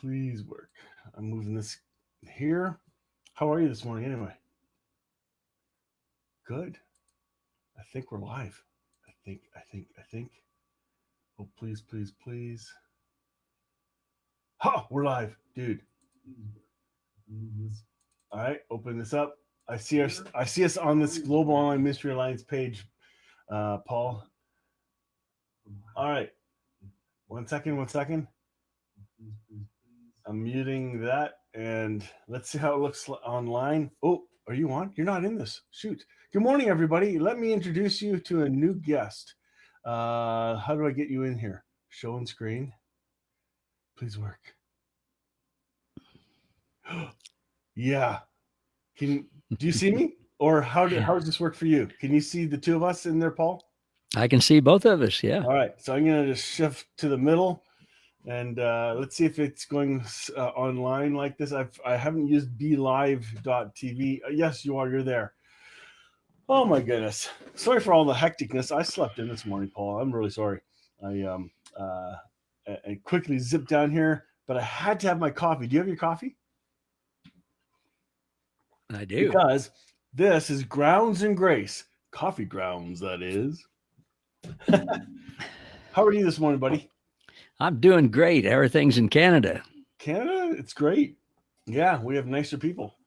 please work. I'm moving this here. How are you this morning anyway? Good. I think we're live. I think. Oh, please, please, please. Ha! We're live, dude. All right, open this up. I see us on this Global Online Mystery Alliance page, Paul. All right. One second. I'm muting that, and let's see how it looks online. Oh, are you on? You're not in this. Shoot. Good morning, everybody. Let me introduce you to a new guest. How do I get you in here? Show and screen. Please work. Yeah. Do you see me? Or how does this work for you? Can you see the two of us in there, Paul? I can see both of us, yeah. All right. So I'm going to just shift to the middle. And let's see if it's going online like this. I haven't used BeLive.tv. Yes, you are. You're there. Oh my goodness! Sorry for all the hecticness. I slept in this morning, Paul. I'm really sorry. I quickly zipped down here, but I had to have my coffee. Do you have your coffee? I do. Because this is Grounds and Grace. Coffee grounds, that is. How are you this morning, buddy? I'm doing great. Everything's in Canada. Canada? It's great. Yeah, we have nicer people.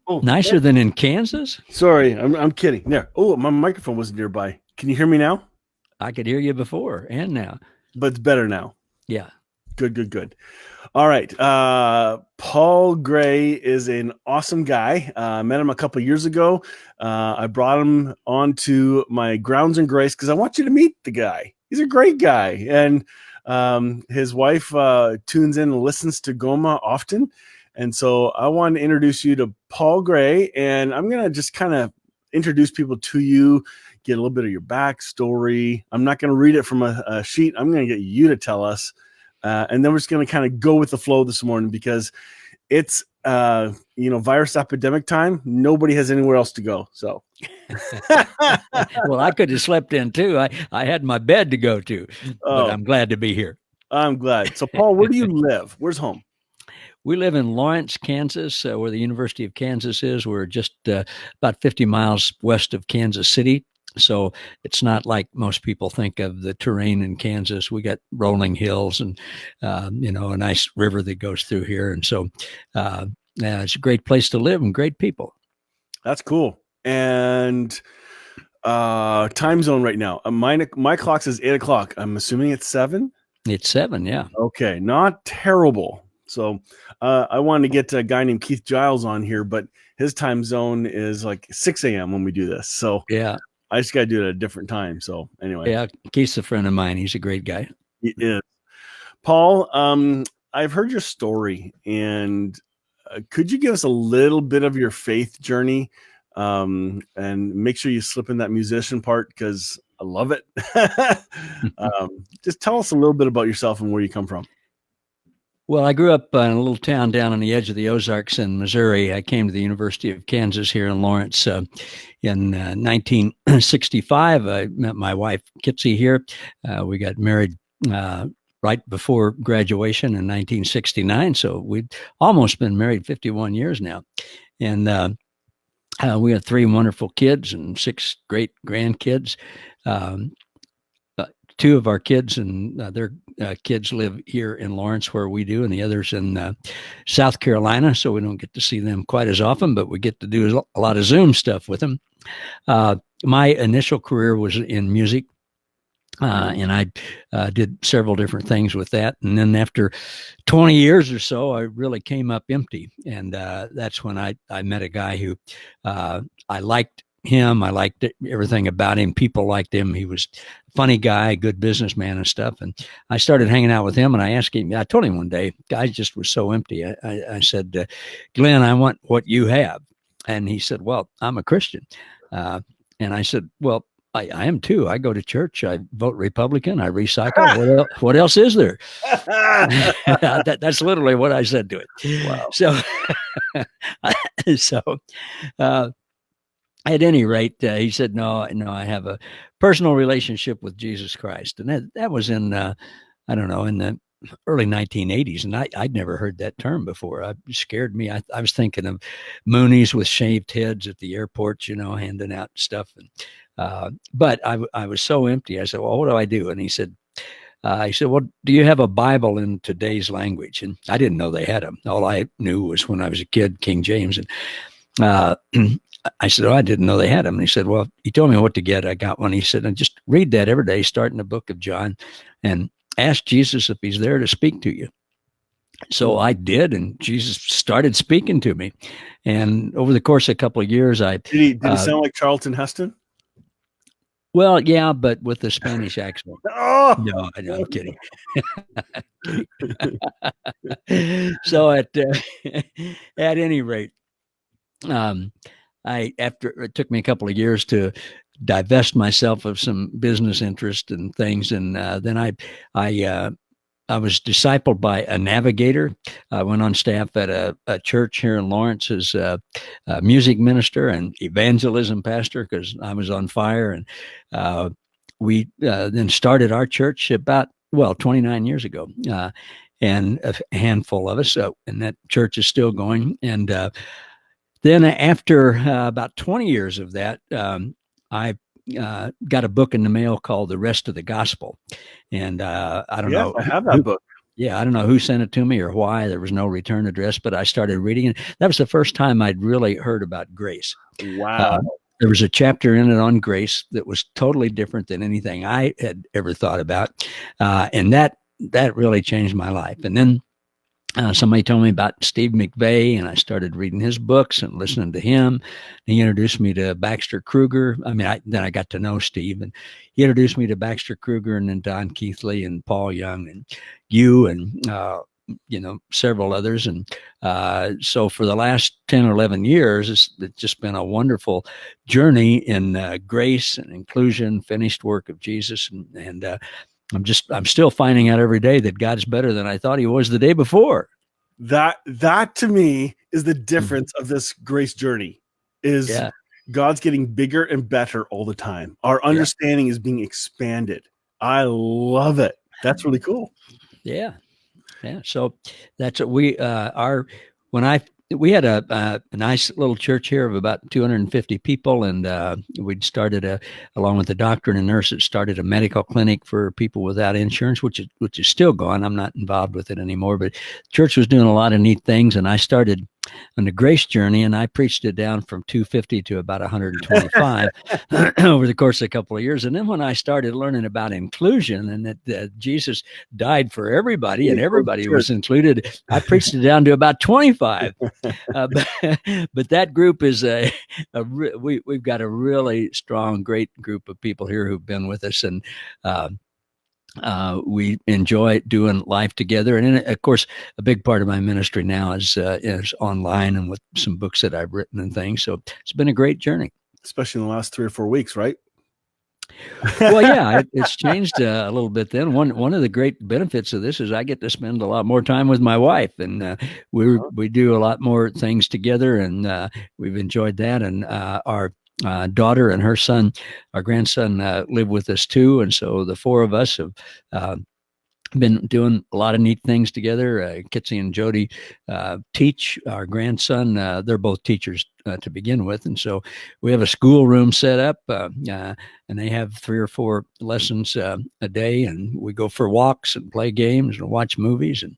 Nicer than in Kansas? Sorry, I'm kidding. There. Oh, my microphone wasn't nearby. Can you hear me now? I could hear you before and now. But it's better now. Yeah. Good. All right. Paul Gray is an awesome guy. I met him a couple of years ago. I brought him onto my Grounds and Grace because I want you to meet the guy. He's a great guy. And his wife tunes in and listens to GOMA often. And so I want to introduce you to Paul Gray. And I'm going to just kind of introduce people to you, get a little bit of your backstory. I'm not going to read it from a sheet. I'm going to get you to tell us. And then we're just going to kind of go with the flow this morning because it's, virus epidemic time. Nobody has anywhere else to go. So, well, I could have slept in too. I had my bed to go to, but I'm glad to be here. I'm glad. So, Paul, where do you live? Where's home? We live in Lawrence, Kansas, where the University of Kansas is. We're just about 50 miles west of Kansas City. So it's not like most people think of the terrain in Kansas. We got rolling hills and, a nice river that goes through here. And so it's a great place to live and great people. That's cool. And time zone right now. My clock says 8 o'clock. I'm assuming it's 7? It's 7, yeah. Okay, not terrible. So I wanted to get a guy named Keith Giles on here, but his time zone is like 6 a.m. when we do this. So yeah. I just got to do it at a different time. So anyway. Yeah, Keith's a friend of mine. He's a great guy. He is. Paul, I've heard your story, and could you give us a little bit of your faith journey and make sure you slip in that musician part because I love it. Just tell us a little bit about yourself and where you come from. Well, I grew up in a little town down on the edge of the Ozarks in Missouri. I came to the University of Kansas here in Lawrence in 1965. I met my wife, Kitsy, here. We got married right before graduation in 1969. So we'd almost been married 51 years now. And we had 3 wonderful kids and 6 great grandkids. 2 of our kids and their kids live here in Lawrence where we do, and the others in South Carolina. So we don't get to see them quite as often, but we get to do a lot of Zoom stuff with them. My initial career was in music, and I did several different things with that. And then after 20 years or so, I really came up empty. And that's when I met a guy who I liked him. I liked everything about him. People liked him. He was a funny guy, good businessman and stuff. And I started hanging out with him, and I told him one day, guy just was so empty. I said, Glenn, I want what you have. And he said, well, I'm a Christian. And I said, well, I am too. I go to church. I vote Republican. I recycle. What else is there? That's literally what I said to it. Wow. So, at any rate, he said, no, I have a personal relationship with Jesus Christ. And that was in, in the early 1980s, and I'd never heard that term before. It scared me. I was thinking of Moonies with shaved heads at the airports, handing out stuff. But I was so empty. I said, well, what do I do? And he said, well, do you have a Bible in today's language? And I didn't know they had them. All I knew was when I was a kid, King James. And uh, I said, oh, I didn't know they had them. And he said, well, he told me what to get. I got one. He said, and just read that every day, start in the book of John, and ask Jesus if he's there to speak to you. So I did, and Jesus started speaking to me. And over the course of a couple of years, did he sound like Charlton Heston? Well, yeah, but with the Spanish accent. Oh, no, I'm kidding. So at any rate, it took me a couple of years to divest myself of some business interest and things, and then I was discipled by a navigator. I went on staff at a church here in Lawrence as a music minister and evangelism pastor because I was on fire. And we then started our church about 29 years ago, and a handful of us, and that church is still going. And then after about 20 years of that, I got a book in the mail called The Rest of the Gospel. And I don't know. I have that book. Yeah, I don't know who sent it to me or why. There was no return address, but I started reading it. That was the first time I'd really heard about grace. Wow. There was a chapter in it on grace that was totally different than anything I had ever thought about. And that really changed my life. And then somebody told me about Steve McVeigh, and I started reading his books and listening to him. He introduced me to Baxter Kruger. Then I got to know Steve, and he introduced me to Baxter Kruger, and then Don Keithley and Paul Young and you and several others. And so for the last 10 or 11 years, it's just been a wonderful journey in grace and inclusion, finished work of Jesus, and I'm still finding out every day that God's better than I thought he was the day before. That to me is the difference of this grace journey is God's getting bigger and better all the time. Our understanding is being expanded. I love it. That's really cool. Yeah. So that's what we had a nice little church here of about 250 people, and we'd started along with the doctor and a nurse, it started a medical clinic for people without insurance, which is still going. I'm not involved with it anymore, but church was doing a lot of neat things, and I started on the grace journey, and I preached it down from 250 to about 125 over the course of a couple of years. And then when I started learning about inclusion and that Jesus died for everybody and everybody was included, I preached it down to about 25. But that group is we've got a really strong, great group of people here who've been with us, and we enjoy doing life together. And then, of course, a big part of my ministry now is online and with some books that I've written and things. So it's been a great journey. Especially in the last 3 or 4 weeks, right? Well, yeah, it's changed a little bit then. One of the great benefits of this is I get to spend a lot more time with my wife, and we do a lot more things together, and we've enjoyed that. And our daughter and her son, our grandson, live with us too. And so the four of us have been doing a lot of neat things together. Kitsy and Jody teach our grandson. They're both teachers to begin with. And so we have a schoolroom set up, and they have 3 or 4 lessons a day. And we go for walks and play games and watch movies. And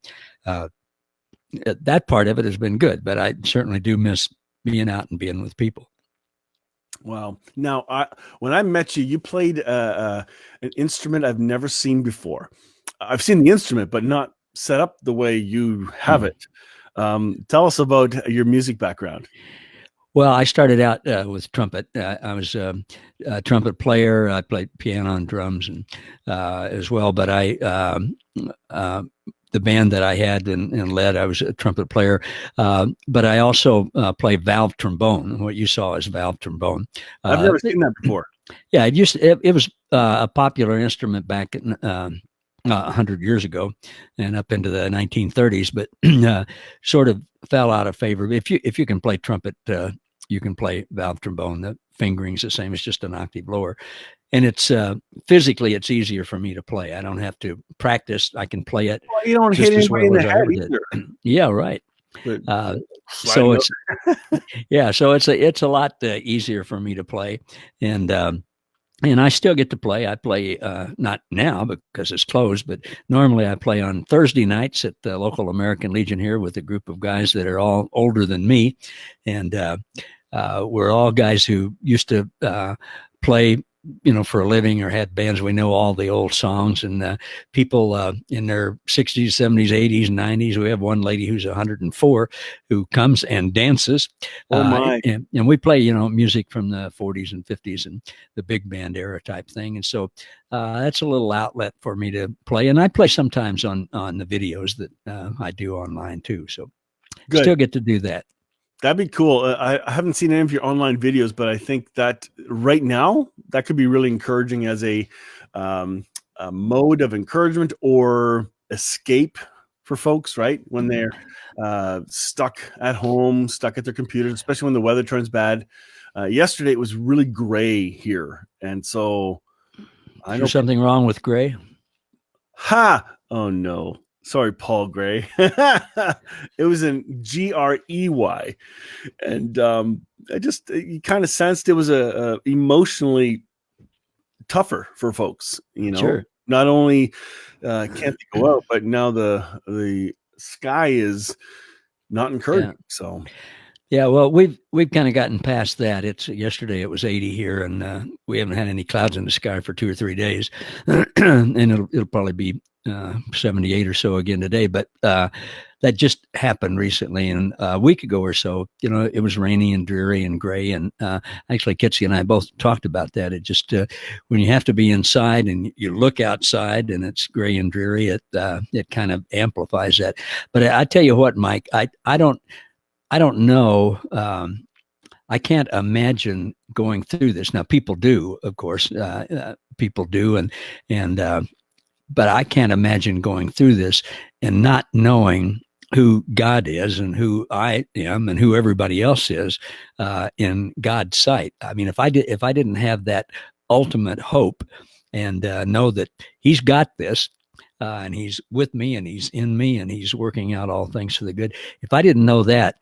that part of it has been good. But I certainly do miss being out and being with people. Wow. Now, when I met you, you played an instrument I've never seen before. I've seen the instrument, but not set up the way you have it. Tell us about your music background. Well, I started out with trumpet. I was a trumpet player. I played piano and drums and as well. But the band that I had and led, I was a trumpet player. But I also play valve trombone. What you saw is valve trombone. I've never seen that before. Yeah, it was a popular instrument back in 100 years ago and up into the 1930s, but sort of fell out of favor. If you can play trumpet, you can play valve trombone. The fingering's the same. It's just an octave lower. and it's physically it's easier for me to play. I don't have to practice. I can play it Well, you don't hit just as anybody in well the as I head ever did. either. Yeah, right. But So sliding it's yeah, so it's a lot easier for me to play, and I still get to play. I play not now because it's closed, but normally I play on Thursday nights at the local American Legion here with a group of guys that are all older than me, and we're all guys who used to play, for a living or had bands. We know all the old songs, and people in their 60s, 70s, 80s, 90s. We have one lady who's 104 who comes and dances. oh my. And we play, music from the 40s and 50s and the big band era type thing. And so that's a little outlet for me to play. And I play sometimes on the videos that I do online too. So Good. still get to do that. That'd be cool. I haven't seen any of your online videos, but I think that right now that could be really encouraging as a mode of encouragement or escape for folks, right? When they're stuck at home, stuck at their computers, especially when the weather turns bad. Yesterday it was really gray here, and so Is there something wrong with gray? Ha! Oh no. Sorry, Paul Gray. It was in Grey. And I just, you kind of sensed it was a emotionally tougher for folks, Sure. Not only can't they go out, but now the sky is not encouraging. Yeah. So yeah, well, we've kind of gotten past that. It's yesterday it was 80 here, and we haven't had any clouds in the sky for 2 or 3 days, and it'll probably be 78 or so again today. But that just happened recently, and a week ago or so, it was rainy and dreary and gray. And actually, Kitsy and I both talked about that. It just when you have to be inside and you look outside and it's gray and dreary, it kind of amplifies that. But I tell you what, Mike, I don't know. I can't imagine going through this. Now, people do, of course, people do, but I can't imagine going through this and not knowing who God is and who I am and who everybody else is in God's sight. I mean, if I didn't have that ultimate hope and know that He's got this. And He's with me and He's in me and He's working out all things for the good. If I didn't know that,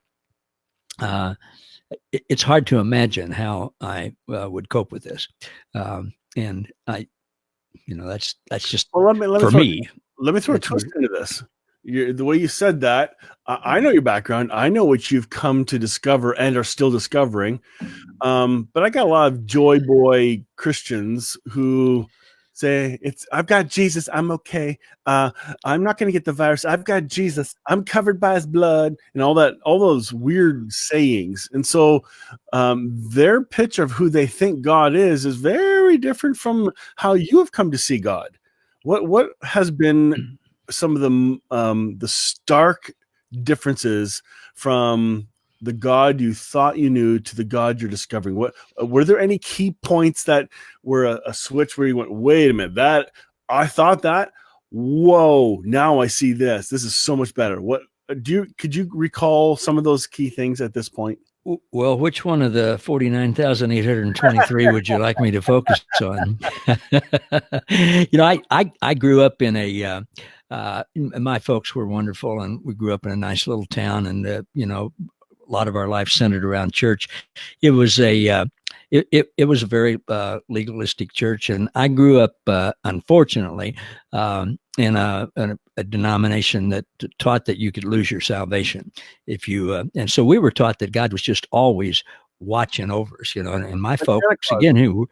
it's hard to imagine how I would cope with this. And I, that's just let me for me. Let me throw a twist into this. The way you said that, I know your background. I know what you've come to discover and are still discovering. But I got a lot of joy boy Christians who say I've got Jesus, I'm okay. I'm not going to get the virus. I've got Jesus. I'm covered by His blood, and all those weird sayings. And so their pitch of who they think God is very different from how you have come to see God. What has been some of the stark differences from the God you thought you knew to the God you're discovering? What were there any key points that were a switch where you went, wait a minute, that I thought that, whoa, now I see this. This is so much better. Could you recall some of those key things at this point? Well, which one of the 49,823 would you like me to focus on? I grew up in my folks were wonderful, and we grew up in a nice little town, and a lot of our life centered around church. It was a very legalistic church, and I grew up, unfortunately, in a denomination that taught that you could lose your salvation if you. And so we were taught that God was just always watching over us, And my folks, again,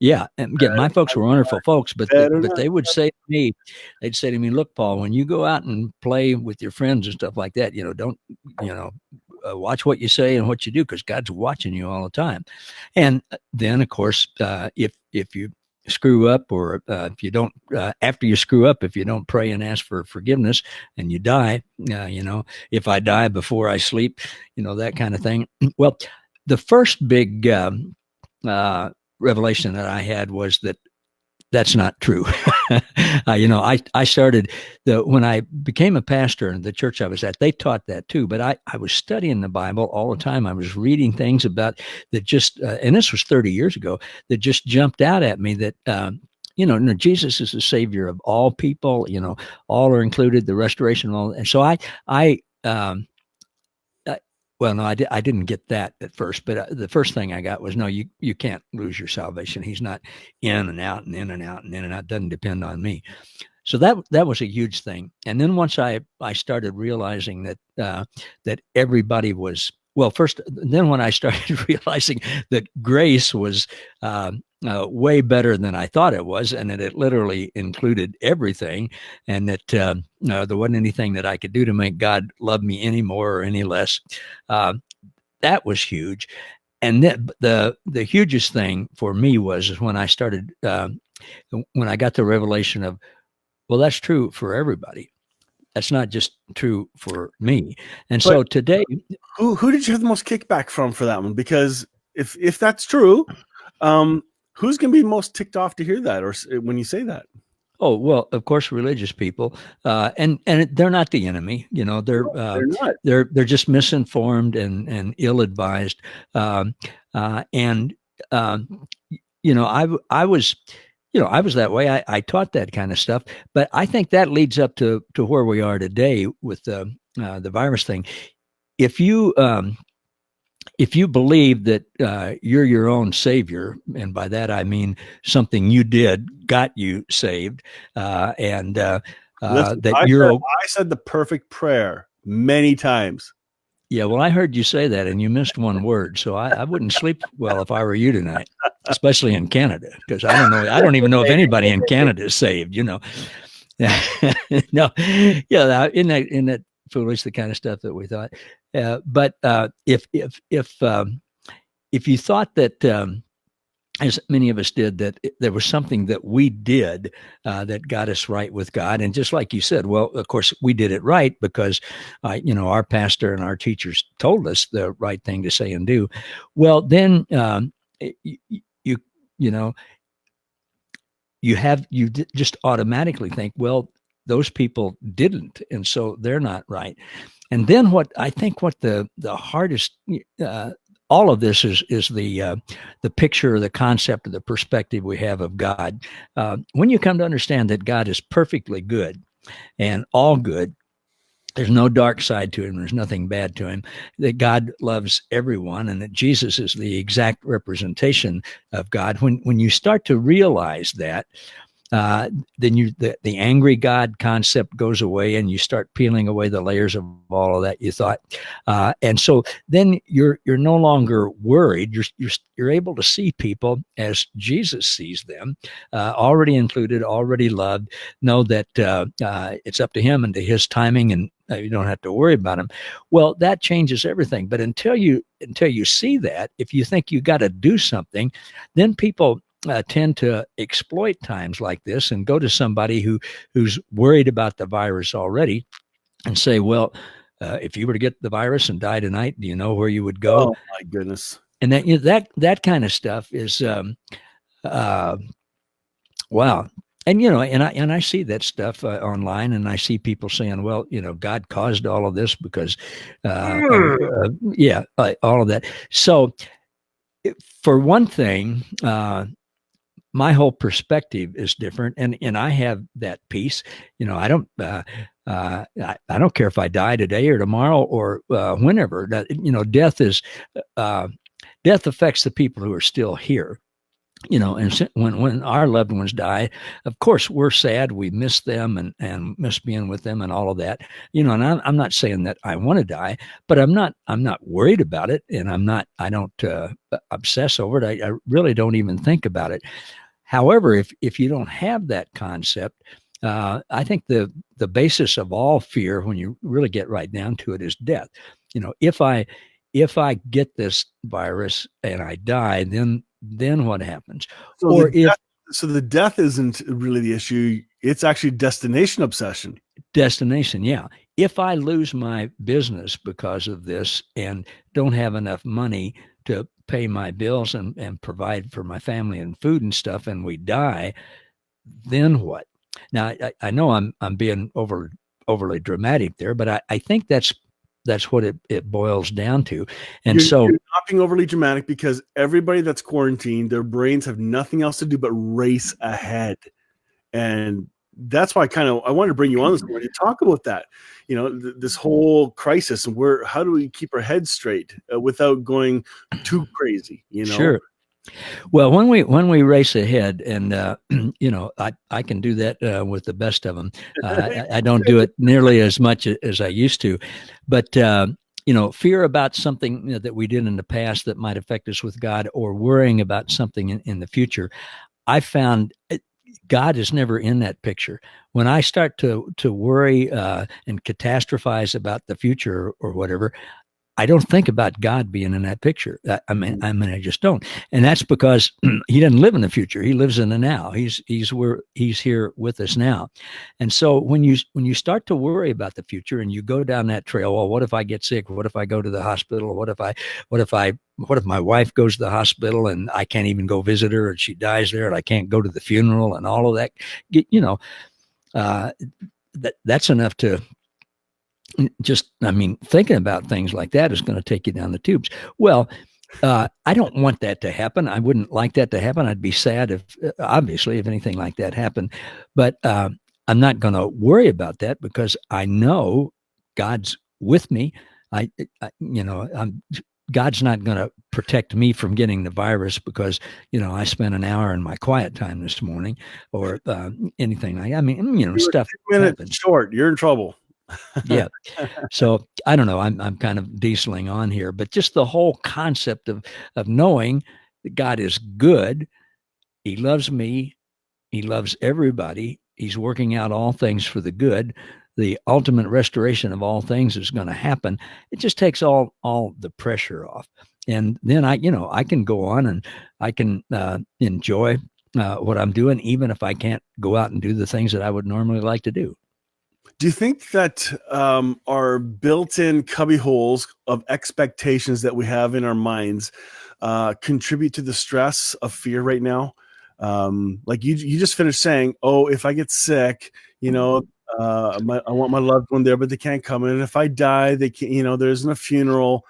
my folks were wonderful folks, but they would say to me, look, Paul, when you go out and play with your friends and stuff like that, don't, watch what you say and what you do, because God's watching you all the time. And then, of course, if you screw up, or if you don't, after you screw up, if you don't pray and ask for forgiveness and you die, if I die before I sleep, that kind of thing. Well, the first big revelation that I had was that That's not true. I started when I became a pastor in the church I was at, they taught that too. But I was studying the Bible all the time. I was reading things about that just, and this was 30 years ago, that just jumped out at me that, no, Jesus is the savior of all people, all are included, the restoration of all. And so um, well, no, I didn't get that at first, but the first thing I got was, no, you can't lose your salvation. He's not in and out and in and out and in and out. Doesn't depend on me. So that was a huge thing. And then once I started realizing that everybody was, well, first, then when I started realizing that grace was way better than I thought it was, and that it literally included everything, and that there wasn't anything that I could do to make God love me any more or any less. That was huge. And the hugest thing for me was when I started, when I got the revelation of, well, that's true for everybody. That's not just true for me. And so today, who did you have the most kickback from for that one? Because if that's true, who's going to be most ticked off to hear that, or when you say that? Oh, well, of course, religious people, and they're not the enemy. They're not. They're just misinformed and ill-advised. And I was. I was that way. I taught that kind of stuff, but I think that leads up to where we are today with the virus thing. If you believe that you're your own savior, and by that I mean something you did got you saved, and Listen, that I said the perfect prayer many times. Yeah, well, I heard you say that, and you missed one word, so I wouldn't sleep well if I were you tonight, especially in Canada, because I don't know. I don't even know if anybody in Canada is saved. No, yeah, in that foolish, the kind of stuff that we thought. But if you thought that, as many of us did, that there was something that we did that got us right with God. And just like you said, well, of course, we did it right because, our pastor and our teachers told us the right thing to say and do. Well, then you just automatically think, well, those people didn't, and so they're not right. And then what the hardest, all of this is the picture, the concept, of the perspective we have of God. When you come to understand that God is perfectly good and all good, there's no dark side to him. There's nothing bad to him. That God loves everyone, and that Jesus is the exact representation of God. When you start to realize that, then the angry God concept goes away, and you start peeling away the layers of all of that you thought, and so then you're no longer worried. You're able to see people as Jesus sees them, already included, already loved. Know that it's up to Him and to His timing, and you don't have to worry about Him. Well, that changes everything. But until you see that, if you think you got to do something, then people tend to exploit times like this and go to somebody who's worried about the virus already and say, well, if you were to get the virus and die tonight, do you know where you would go? Oh my goodness. And that kind of stuff is wow. And and I see that stuff online, and I see people saying, well, God caused all of this because all of that. So for one thing, my whole perspective is different, and I have that peace. I don't I don't care if I die today or tomorrow or whenever. That death affects the people who are still here. And when our loved ones die, of course we're sad. We miss them and miss being with them and all of that. And I'm not saying that I want to die, but I'm not worried about it, and I don't obsess over it. I really don't even think about it. However, if you don't have that concept, I think the basis of all fear, when you really get right down to it, is death. If I get this virus and I die, then what happens? So the death isn't really the issue. It's actually destination obsession. Destination, yeah. If I lose my business because of this and don't have enough money to pay my bills and provide for my family and food and stuff, and we die, then what? Now, I know I'm being overly dramatic there, but I think that's what it boils down to. And so, You're not being overly dramatic, because everybody that's quarantined, their brains have nothing else to do but race ahead. And that's why I wanted to bring you on this morning to talk about that. This whole crisis, and how do we keep our heads straight without going too crazy? sure. Well, when we race ahead, and I can do that with the best of them. I don't do it nearly as much as I used to, but fear about something that we did in the past that might affect us with God, or worrying about something in the future. I found God is never in that picture. When I start to worry and catastrophize about the future or whatever, I don't think about God being in that picture. I just don't, and that's because He doesn't live in the future. He lives in the now. He's here with us now, and so when you start to worry about the future and you go down that trail, well, what if I get sick? What if I go to the hospital? What if my wife goes to the hospital and I can't even go visit her, and she dies there, and I can't go to the funeral, and all of that? That's enough to thinking about things like that is going to take you down the tubes. Well, I don't want that to happen. I wouldn't like that to happen. I'd be sad if anything like that happened, but I'm not going to worry about that, because I know God's with me. God's not going to protect me from getting the virus because, I spent an hour in my quiet time this morning, or anything like that. Stuff 2 minutes short, you're in trouble. Yeah. So I don't know. I'm kind of dieseling on here, but just the whole concept of knowing that God is good. He loves me. He loves everybody. He's working out all things for the good. The ultimate restoration of all things is going to happen. It just takes all the pressure off. And then I can go on and I can enjoy what I'm doing, even if I can't go out and do the things that I would normally like to do. Do you think that our built-in cubby holes of expectations that we have in our minds contribute to the stress of fear right now? Like you just finished saying, "Oh, if I get sick, I want my loved one there, but they can't come. And if I die, they can't. There isn't a funeral."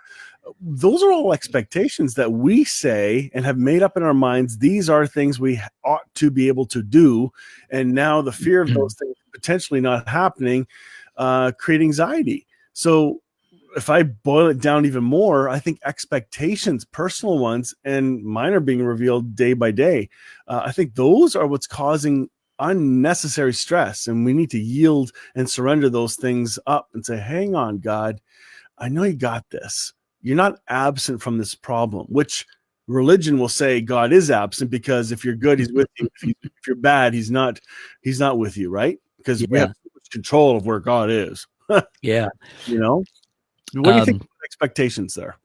Those are all expectations that we say and have made up in our minds. These are things we ought to be able to do, and now the fear of those things potentially not happening create anxiety. So if I boil it down even more, I think expectations, personal ones, and mine are being revealed day by day. I think those are what's causing unnecessary stress, and we need to yield and surrender those things up and say, hang on, God, I know you got this. You're not absent from this problem, which religion will say God is absent, because if you're good, he's with you. If you're bad, he's not with you, right? Because we have so much control of where God is. Yeah. What do you think of expectations there?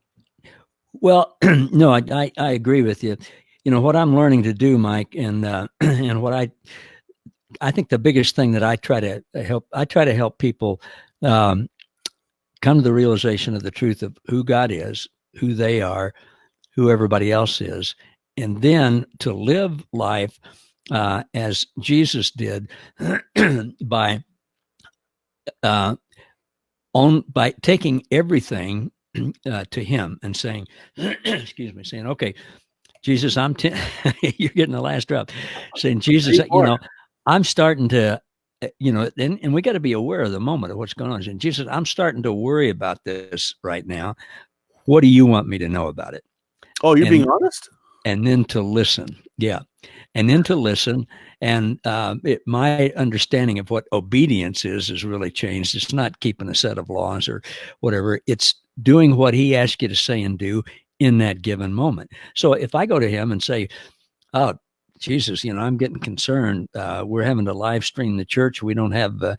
Well, no, I agree with you. What I'm learning to do, Mike, and what I think the biggest thing that I try to help people come to the realization of the truth of who God is, who they are, who everybody else is, and then to live life as Jesus did by taking everything to Him and saying, excuse me, saying, okay, Jesus, you're getting the last drop, saying, Jesus, I'm starting to, and we got to be aware of the moment of what's going on. And Jesus, I'm starting to worry about this right now. What do you want me to know about it? Oh, you're being honest? And then to listen. Yeah. And then to listen. And my understanding of what obedience is really changed. It's not keeping a set of laws or whatever. It's doing what He asks you to say and do in that given moment. So if I go to Him and say, oh, Jesus, I'm getting concerned. We're having to live stream the church. We don't have,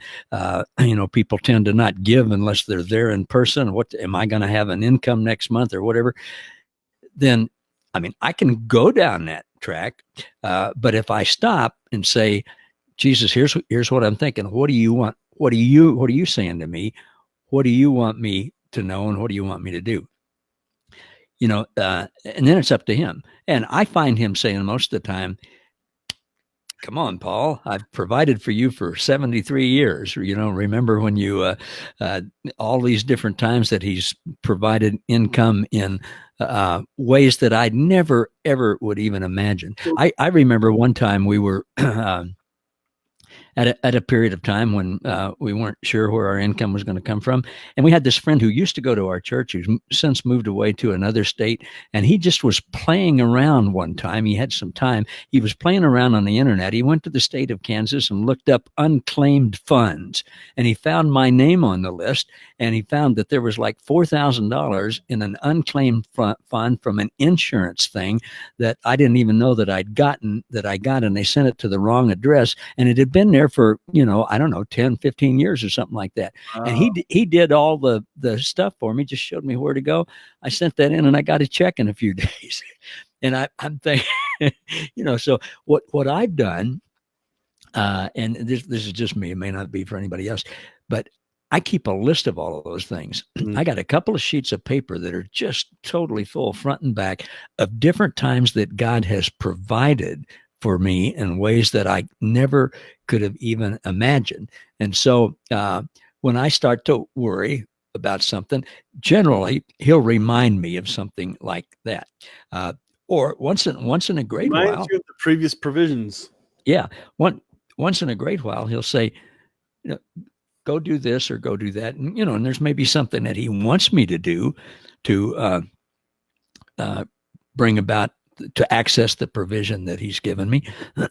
people tend to not give unless they're there in person. What am I going to have an income next month or whatever? Then, I can go down that track. But if I stop and say, Jesus, here's what I'm thinking. What do you want? What are you saying to me? What do you want me to know? And what do you want me to do? And then it's up to Him. And I find Him saying most of the time, Come on, Paul. I've provided for you for 73 years. Remember when you, all these different times that he's provided income in ways that I never, ever would even imagine. I remember one time we were at a period of time when we weren't sure where our income was going to come from. And we had this friend who used to go to our church, who's since moved away to another state. And he just was playing around one time. He had some time. He was playing around on the internet. He went to the state of Kansas and looked up unclaimed funds. And he found my name on the list. And he found that there was like $4,000 in an unclaimed fund from an insurance thing that I didn't even know that I got. And they sent it to the wrong address. And it had been there for, I don't know, 10, 15 years or something like that. Wow. And he did all the stuff for me, just showed me where to go. I sent that in and I got a check in a few days. And I'm thinking, so what I've done, and this is just me, it may not be for anybody else, but I keep a list of all of those things. I got a couple of sheets of paper that are just totally full, front and back, of different times that God has provided for me in ways that I never could have even imagined. And so when I start to worry about something, generally he'll remind me of something like that. Or once in a great while, you of the previous provisions. Yeah. Once in a great while, he'll say, go do this or go do that. And, and there's maybe something that he wants me to do to bring about, to access the provision that he's given me.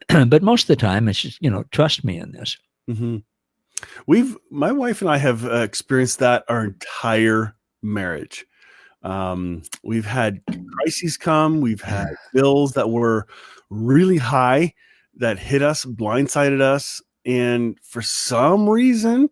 But most of the time it's just, trust me in this. Mm-hmm. My wife and I have experienced that our entire marriage. We've had crises come, we've had bills that were really high that hit us, blindsided us. And for some reason,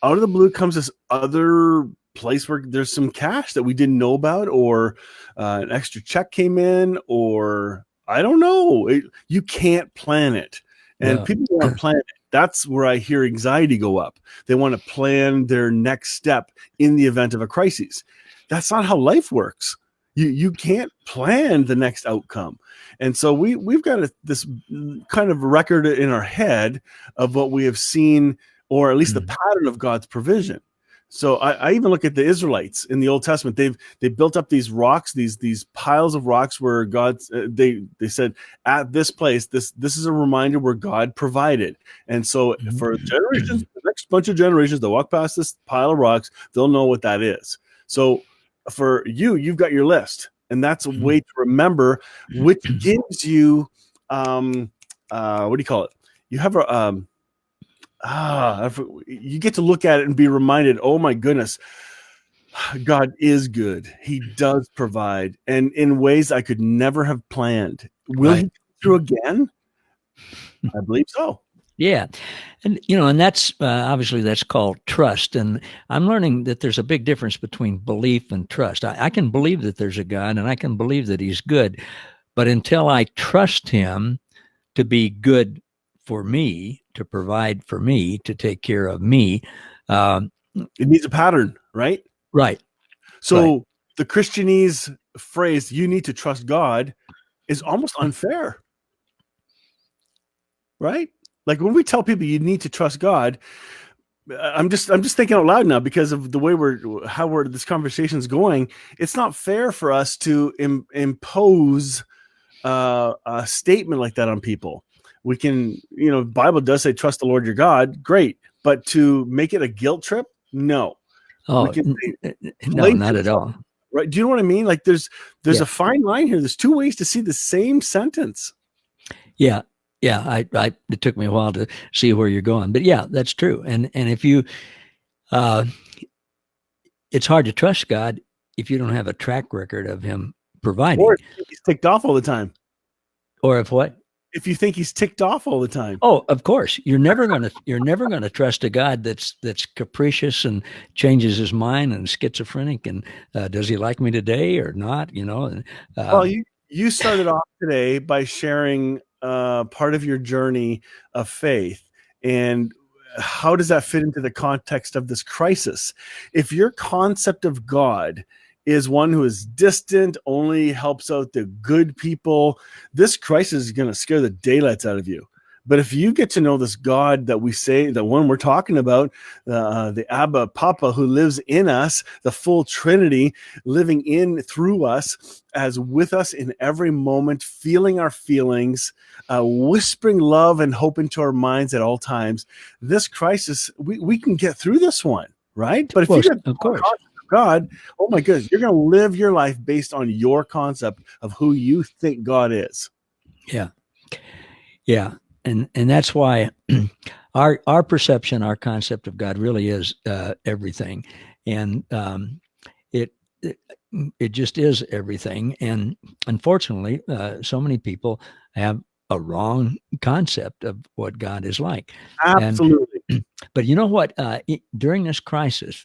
out of the blue comes this other place where there's some cash that we didn't know about, or an extra check came in, or I don't know. You can't plan it. And people want to plan it. That's where I hear anxiety go up. They want to plan their next step in the event of a crisis. That's not how life works. You can't plan the next outcome. And so we've got this kind of record in our head of what we have seen, or at least the pattern of God's provision. So I even look at the Israelites in the Old Testament. They built up these rocks, these piles of rocks where God, they said, at this place, this is a reminder where God provided. And so for generations, the next bunch of generations that walk past this pile of rocks, they'll know what that is. So for you've got your list, and that's a way to remember, which gives you what do you call it? You have a you get to look at it and be reminded, oh my goodness, God is good. He does provide, and in ways I could never have planned. Will he come through again? I believe so. Yeah. And, and that's obviously that's called trust. And I'm learning that there's a big difference between belief and trust. I can believe that there's a God, and I can believe that he's good, but until I trust him to be good for me, to provide for me, to take care of me, it needs a pattern, right? Right. So the Christianese phrase, you need to trust God, is almost unfair, right? Like when we tell people you need to trust God, I'm just thinking out loud now because of the way this conversation is going. It's not fair for us to impose a statement like that on people. We can, the Bible does say trust the Lord your God, great, but to make it a guilt trip, no. Oh, no, not at all. Right? Do you know what I mean? Like there's a fine line here. There's two ways to see the same sentence. Yeah. Yeah, it took me a while to see where you're going, but yeah, that's true. And if you, it's hard to trust God if you don't have a track record of him providing. Or if he's ticked off all the time. Or if what? If you think he's ticked off all the time. Oh, of course. You're never gonna trust a God that's capricious and changes his mind and schizophrenic and does he like me today or not? Well, you started off today by sharing part of your journey of faith, and how does that fit into the context of this crisis? If your concept of God is one who is distant, only helps out the good people, this crisis is going to scare the daylights out of you. But if you get to know this God that we say, the one we're talking about, the Abba Papa who lives in us, the full Trinity living in through us, as with us in every moment, feeling our feelings, whispering love and hope into our minds at all times, this crisis, we can get through this one, right? But if Well, you get of course. God, oh my goodness, you're going to live your life based on your concept of who you think God is. Yeah. Yeah. And that's why our perception, our concept of God really is everything. And it just is everything. And unfortunately, so many people have a wrong concept of what God is like. Absolutely. But you know what? During this crisis,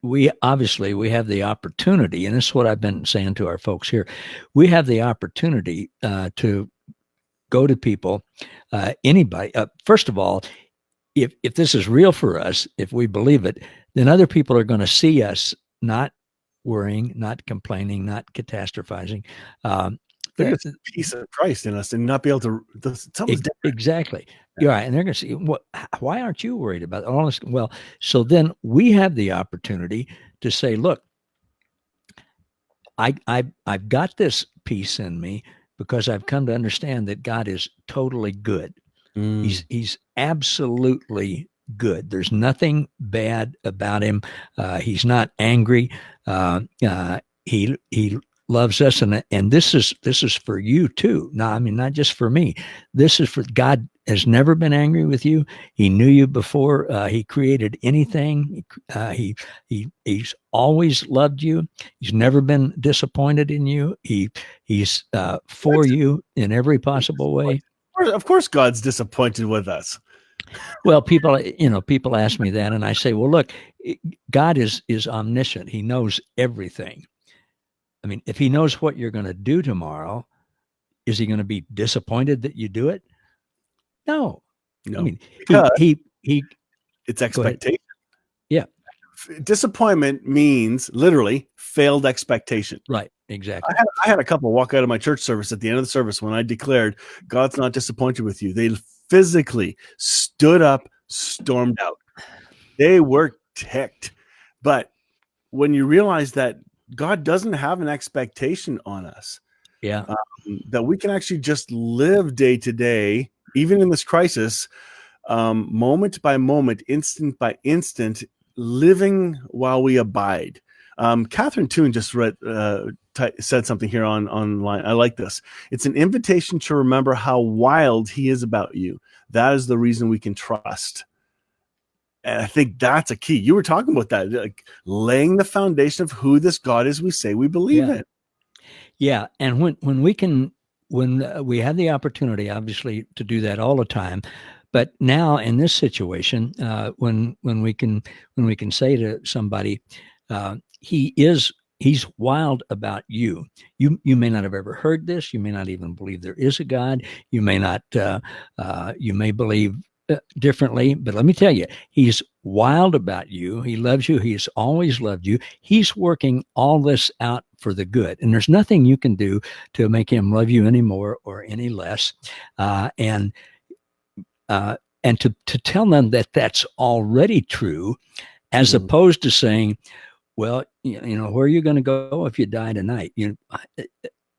we obviously we have the opportunity, and this is what I've been saying to our folks here. We have the opportunity to go to people, anybody. First of all, if this is real for us, if we believe it, then other people are going to see us not worrying, not complaining, not catastrophizing. They're going to see the peace of Christ in us and not be able to. Something's different. Exactly. You're right. And they're going to see, why aren't you worried about all this? Well, so then we have the opportunity to say, look, I've got this peace in me because I've come to understand that God is totally good. He's absolutely good. There's nothing bad about him. He's not angry. He loves us, and this is for you too. No, I mean, not just for me. This is for God. Has never been angry with you. He knew you before he created anything. He's always loved you. He's never been disappointed in you. He's for you in every possible way. Of course, God's disappointed with us. Well, people ask me that, and I say, well, look, God is omniscient. He knows everything. I mean, if he knows what you're going to do tomorrow, is he going to be disappointed that you do it? No. I mean, he it's expectation. Yeah. Disappointment means literally failed expectation. Right. Exactly. I had a couple walk out of my church service at the end of the service when I declared God's not disappointed with you. They physically stood up, stormed out. They were ticked. But when you realize that God doesn't have an expectation on us, that we can actually just live day to day, even in this crisis, moment by moment, instant by instant, living while we abide. Catherine Toon just said something here online. I like this. It's an invitation to remember how wild he is about you. That is the reason we can trust. And I think that's a key. You were talking about that, like laying the foundation of who this God is we say we believe in. Yeah. And when we have the opportunity, obviously, to do that all the time, but now in this situation, when we can say to somebody, he's wild about you. You may not have ever heard this. You may not even believe there is a God. You may not. You may believe differently, but let me tell you, he's wild about you. He loves you. He's always loved you. He's working all this out for the good, and there's nothing you can do to make him love you any more or any less. And to tell them that that's already true, as opposed to saying, well, where are you going to go if you die tonight?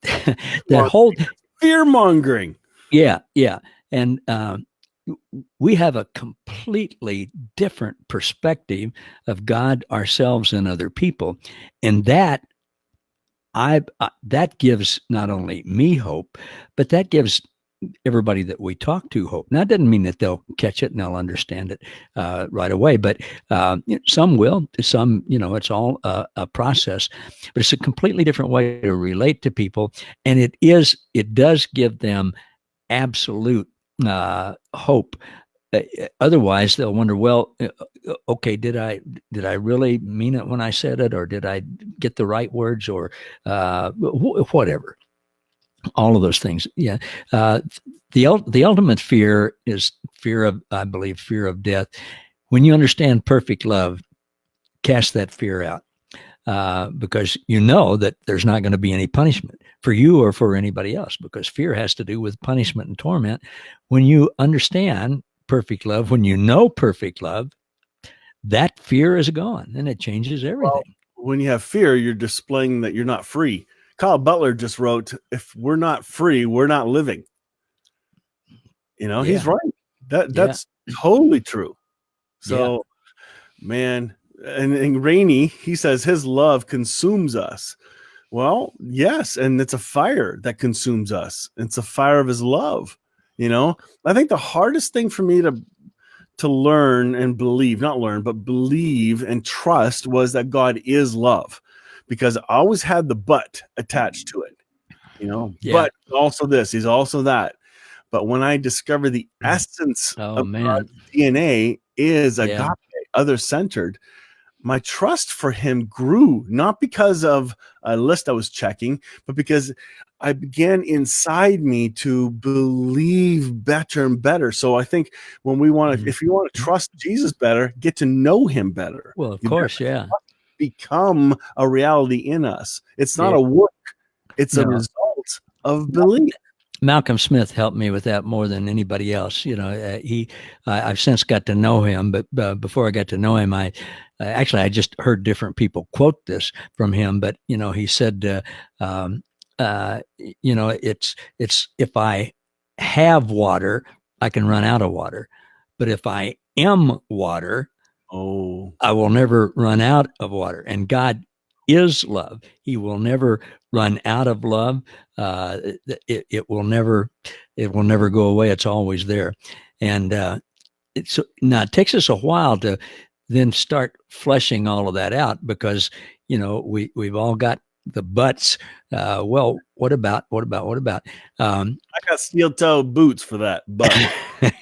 That whole fear mongering. Yeah. And we have a completely different perspective of God, ourselves, and other people. And that gives not only me hope, but that gives everybody that we talk to hope. Now, that doesn't mean that they'll catch it and they'll understand it right away, but some will. Some, it's all a process, but it's a completely different way to relate to people, and it does give them absolute hope. Otherwise, they'll wonder, well, okay, did I really mean it when I said it, or did I get the right words, or whatever? All of those things. Yeah. The ultimate fear is fear of death. When you understand perfect love, cast that fear out. because you know that there's not going to be any punishment for you or for anybody else, because fear has to do with punishment and torment. When you understand perfect love, when you know perfect love, that fear is gone, and it changes everything. Well, when you have fear, you're displaying that you're not free. Kyle Butler just wrote, if we're not free, we're not living. He's right. That's totally true. So, man, and Rainey, he says his love consumes us. Well, yes, and it's a fire that consumes us. It's a fire of his love. I think the hardest thing for me to learn and believe, not learn, but believe and trust, was that God is love, because I always had the but attached to it, but also this, he's also that. But when I discover the essence of God's DNA is agape, other-centered, my trust for him grew, not because of a list I was checking, but because I began inside me to believe better and better. So I think when we want to, if you want to trust Jesus better, get to know him better. Well, of course, become a reality in us. It's not a work. It's a result of belief. Malcolm Smith helped me with that more than anybody else. I've since got to know him, but before I got to know him, I just heard different people quote this from him. But he said, it's if I have water, I can run out of water, but if I am water, I will never run out of water. And God is love. He will never run out of love. It will never go away. It's always there. And now it takes us a while to then start fleshing all of that out, because we've all got the buts. Well, what about? I got steel-toed boots for that. But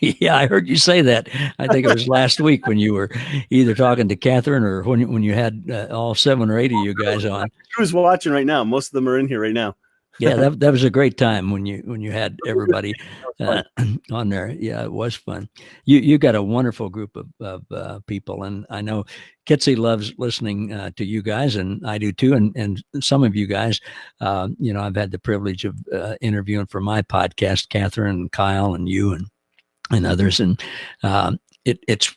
yeah, I heard you say that. I think it was last week when you were either talking to Catherine or when you had all 7 or 8 of you guys on. Who's watching right now? Most of them are in here right now. Yeah, that was a great time when you had everybody on there. Yeah, it was fun. You got a wonderful group of people, and I know Kitsy loves listening to you guys, and I do too. And some of you guys, I've had the privilege of interviewing for my podcast, Catherine and Kyle and you and others, and it's.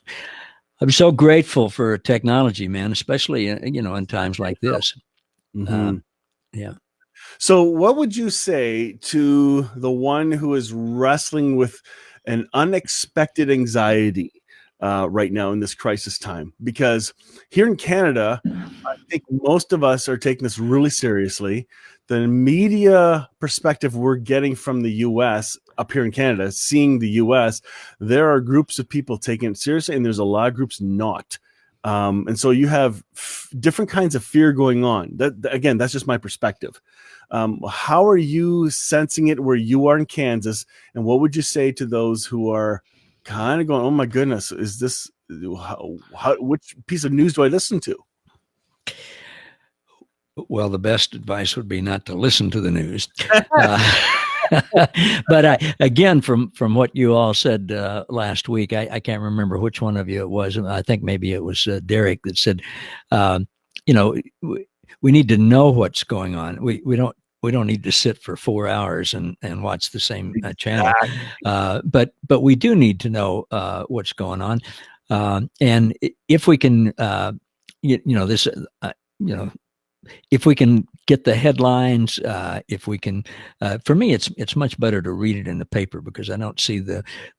I'm so grateful for technology, man, especially in times like this. Mm-hmm. Yeah. So what would you say to the one who is wrestling with an unexpected anxiety right now in this crisis time? Because here in Canada, I think most of us are taking this really seriously. The media perspective we're getting from the U.S. up here in Canada, seeing the U.S., there are groups of people taking it seriously, and there's a lot of groups not. And so you have different kinds of fear going on. Again, that's just my perspective. How are you sensing it where you are in Kansas? And what would you say to those who are kind of going, oh my goodness, is this, which piece of news do I listen to? Well, the best advice would be not to listen to the news. But again, from what you all said last week, I can't remember which one of you it was. I think maybe it was Derek that said, we need to know what's going on. We don't need to sit for 4 hours and watch the same channel. But we do need to know what's going on. And if we can, if we can get the headlines, if we can, for me, it's much better to read it in the paper, because I don't see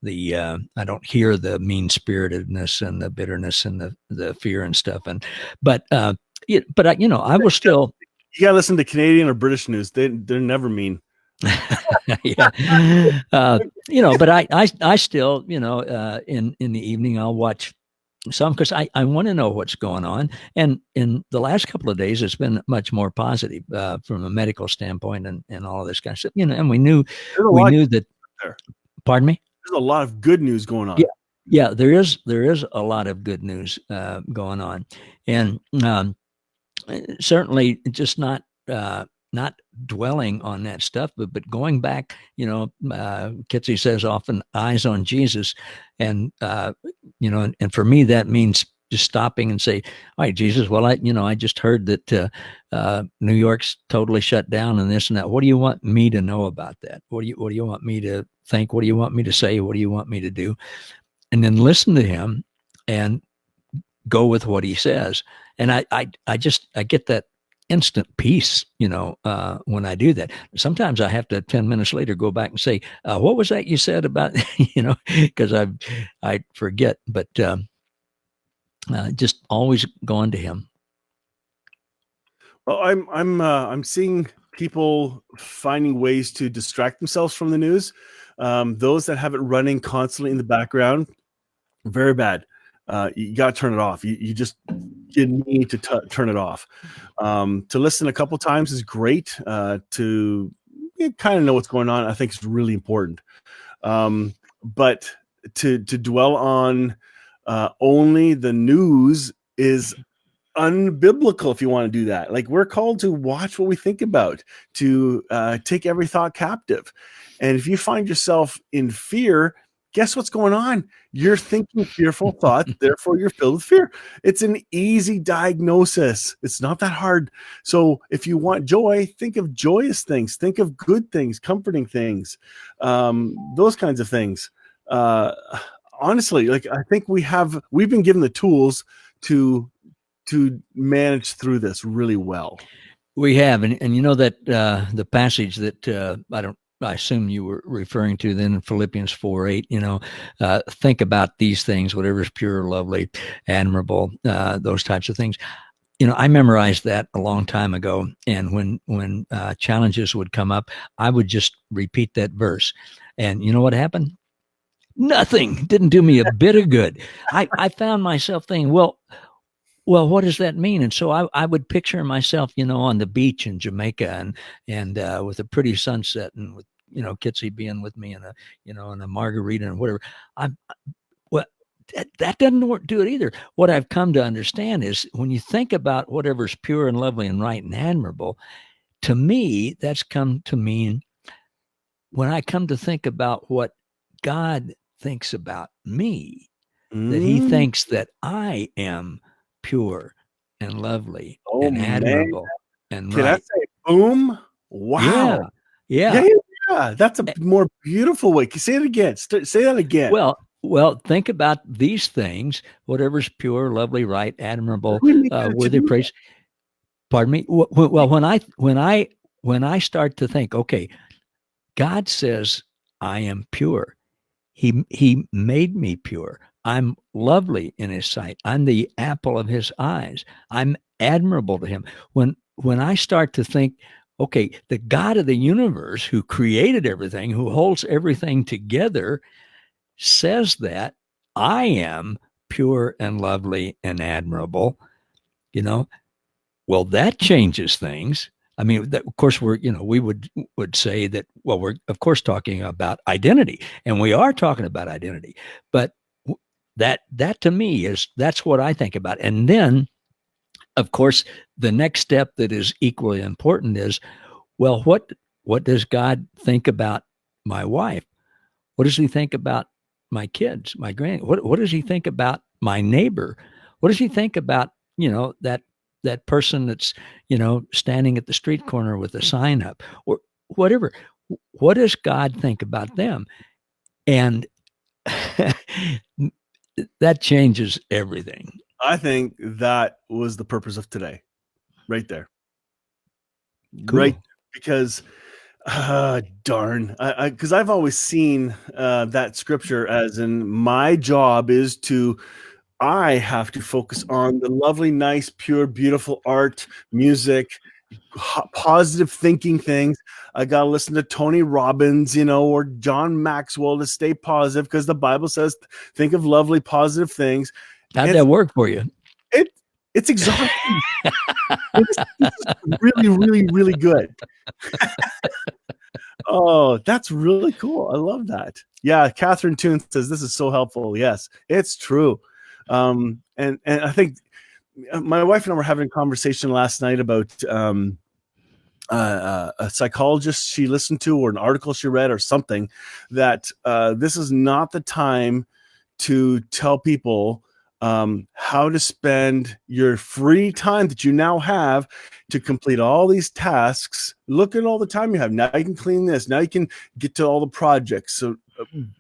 I don't hear the mean spiritedness and the bitterness and the fear and stuff. But I will still. You gotta listen to Canadian or British news. They're never mean. Yeah. But I still, in the evening, I'll watch some, because I want to know what's going on. And in the last couple of days, it's been much more positive from a medical standpoint and all of this kind of stuff. And we knew that. Pardon me? There's a lot of good news going on. Yeah, there is a lot of good news going on, and certainly just not dwelling on that stuff, but going back. Kitsy says often, eyes on Jesus, and and for me that means just stopping and say, all right, Jesus, well, I just heard that New York's totally shut down and this and that. What do you want me to know about that? What do you want me to think? What do you want me to say? What do you want me to do? And then listen to him and go with what he says. And I get that instant peace, when I do that. Sometimes I have to 10 minutes later go back and say, what was that you said about, because I forget, but just always going to him. Well, I'm seeing people finding ways to distract themselves from the news. Those that have it running constantly in the background, very bad. You got to turn it off. You need to turn it off. To listen a couple times is great. To kind of know what's going on, I think is really important. But to dwell on only the news is unbiblical if you want to do that. Like, we're called to watch what we think about, to take every thought captive. And if you find yourself in fear, guess what's going on? You're thinking fearful thoughts, therefore you're filled with fear. It's an easy diagnosis. It's not that hard. So if you want joy, think of joyous things, think of good things, comforting things, those kinds of things. Honestly, like, I think we've been given the tools to manage through this really well. We have, and you know that the passage that I assume you were referring to then in Philippians 4:8, think about these things, whatever is pure, lovely, admirable, those types of things. I memorized that a long time ago. And when challenges would come up, I would just repeat that verse. And you know what happened? Nothing. Didn't do me a bit of good. I found myself thinking, well, what does that mean? And so I would picture myself, on the beach in Jamaica and with a pretty sunset and with, Kitsy being with me and a margarita and whatever. That doesn't do it either. What I've come to understand is when you think about whatever's pure and lovely and right and admirable, to me, that's come to mean when I come to think about what God thinks about me, that he thinks that I am pure and lovely and admirable and Can right. I say boom? Wow. Yeah. That's a more beautiful way. Say it again. Say that again. Well, think about these things, whatever's pure, lovely, right, admirable, worthy of praise. Pardon me. Well, when I start to think, okay, God says I am pure. He made me pure. I'm lovely in his sight. I'm the apple of his eyes. I'm admirable to him. When I start to think, okay, the God of the universe who created everything, who holds everything together, says that I am pure and lovely and admirable, well, that changes things. I mean, of course, we would say that, well, we're of course talking about identity, and we are talking about identity, but that to me that's what I think about. And then, of course, the next step that is equally important is, well, what does God think about my wife? What does he think about my kids, my grand? What does he think about my neighbor? What does he think about, that person that's, standing at the street corner with a sign up or whatever? What does God think about them? And that changes everything. I think that was the purpose of today, right there. Cool. Right, because darn, because I've always seen that scripture as in my job is to. I have to focus on the lovely, nice, pure, beautiful art, music, positive thinking things. I got to listen to Tony Robbins, or John Maxwell to stay positive because the Bible says, think of lovely, positive things. How'd that work for you? It's exhausting. It's really, really, really good. Oh, that's really cool. I love that. Yeah, Catherine Toon says, this is so helpful. Yes, it's true. And I think my wife and I were having a conversation last night about a psychologist she listened to or an article she read or something that this is not the time to tell people how to spend your free time that you now have to complete all these tasks. Look at all the time you have. Now you can clean this. Now you can get to all the projects. So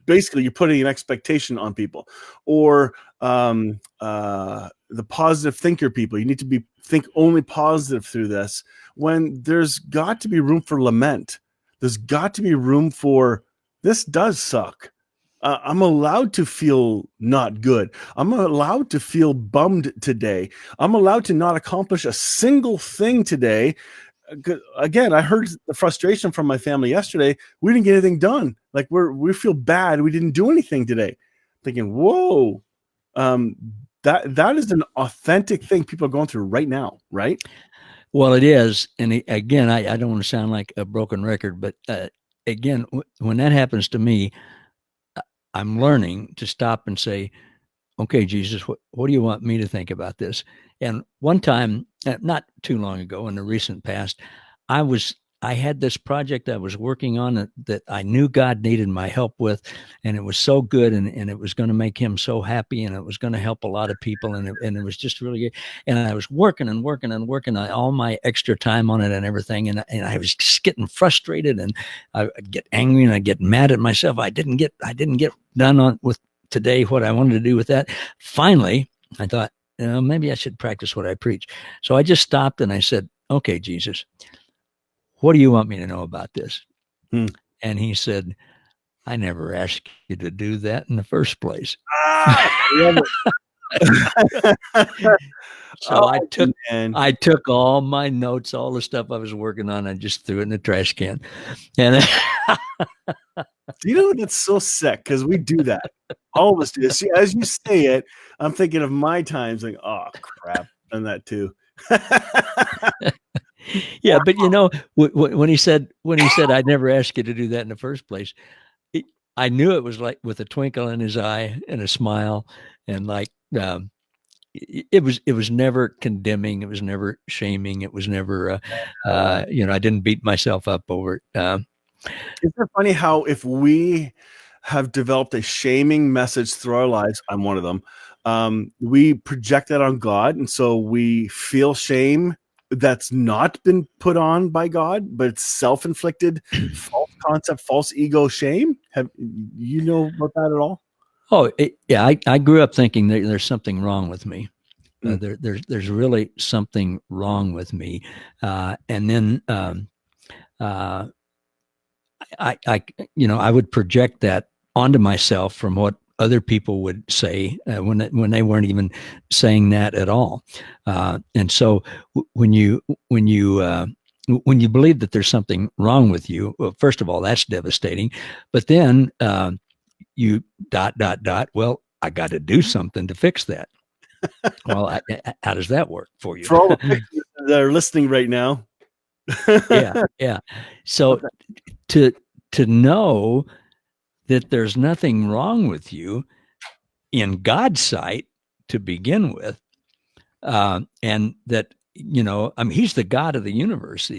basically, you're putting an expectation on people. Or the positive thinker people. You need to think only positive through this, when there's got to be room for lament. There's got to be room for, this does suck. I'm allowed to feel not good. I'm allowed to feel bummed today. I'm allowed to not accomplish a single thing today. Again, I heard the frustration from my family yesterday. We didn't get anything done. Like we feel bad. We didn't do anything today. Thinking, whoa, that is an authentic thing people are going through right now, right? Well, it is. And again, I don't want to sound like a broken record, but again, when that happens to me, I'm learning to stop and say, okay, Jesus, what do you want me to think about this? And one time, not too long ago in the recent past, I had this project I was working on that I knew God needed my help with, and it was so good, and it was going to make him so happy, and it was going to help a lot of people, and it was just really good. And I was working and working and working all my extra time on it and everything, and I was just getting frustrated, and I'd get angry, and I'd get mad at myself. I didn't get done with today what I wanted to do with that. Finally, I thought, maybe I should practice what I preach. So I just stopped and I said, okay, Jesus, what do you want me to know about this? And he said, I never asked you to do that in the first place. So I took all my notes, all the stuff I was working on, I just threw it in the trash can. And you know, that's so sick, because we do that. All of us do. See, as you say it, I'm thinking of my times like, oh crap, done that too. Yeah, but you know, when he said I'd never asked you to do that in the first place, I knew it was like with a twinkle in his eye and a smile, and like it was never condemning, it was never shaming, it was never I didn't beat myself up over it. Isn't it funny how if we have developed a shaming message through our lives, I'm one of them, we project that on God, and so we feel shame that's not been put on by God, but it's self-inflicted, false concept, false ego shame. Have you know about that at all? Oh, yeah. I grew up thinking there's something wrong with me. There's really something wrong with me, and then I would project that onto myself from what other people would say when they weren't even saying that at all. And so when you believe that there's something wrong with you, well, first of all, that's devastating. But then you ... Well, I got to do something to fix that. Well, how does that work for you? For all the pictures that are listening right now. Yeah. So to know that there's nothing wrong with you in God's sight to begin with, and that he's the God of the universe.